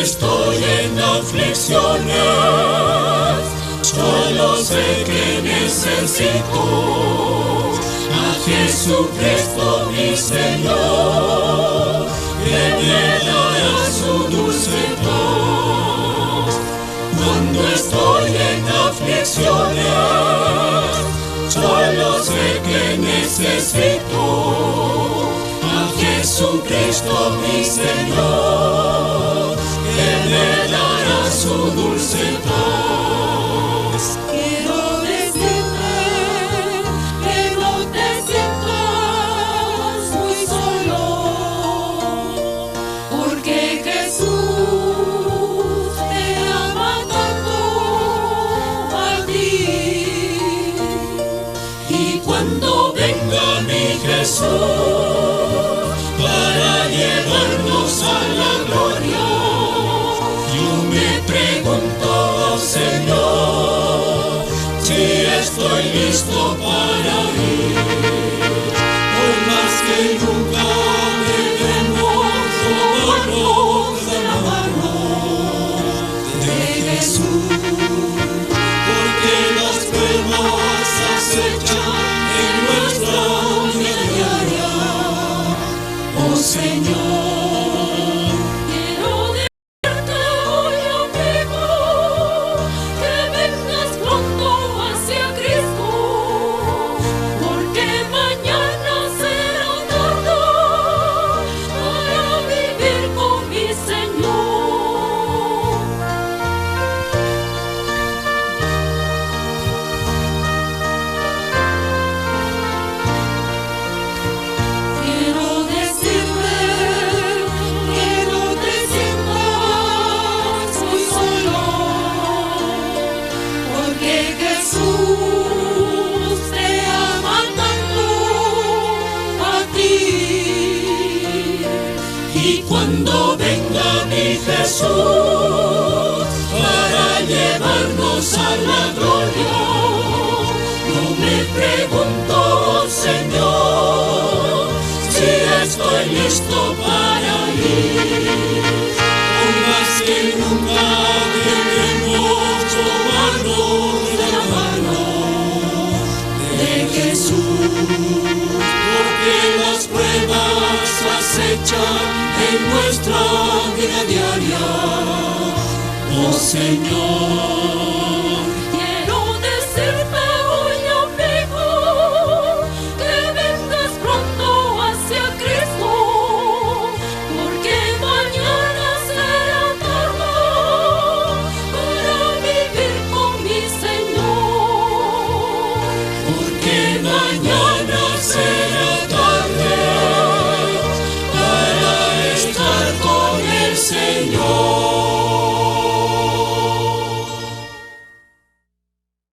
estoy en aflicciones, solo sé que necesito a Jesucristo mi Señor, que me dará su dulce voz. Cuando estoy en aflicciones, solo sé que necesito a Jesucristo mi Señor, que me dará su dulce voz. Quiero decirte que no te sientas muy solo, porque Jesús te ama tanto a ti. Y cuando venga mi Jesús para llevarnos a la gloria, yo me pregunto, oh Señor, si estoy listo para ir. Hoy más que nunca debemos tomarnos de la mano de Jesús, porque las pruebas acechan en nuestra vida diaria. Oh Señor, Quiero decirte hoy, amigo, que vengas pronto hacia Cristo, porque mañana será tarde para vivir con mi Señor. Quiero decirte que no te sientas muy solo, porque Jesús te ama tanto a ti. y cuando venga mi Jesús para llevarnos a la gloria, yo me pregunto, oh Señor, si estoy listo para ir. Hoy más que nunca debemos tomarnos de la mano de Jesús, porque las pruebas acechan en nuestra vida diaria. Oh Señor,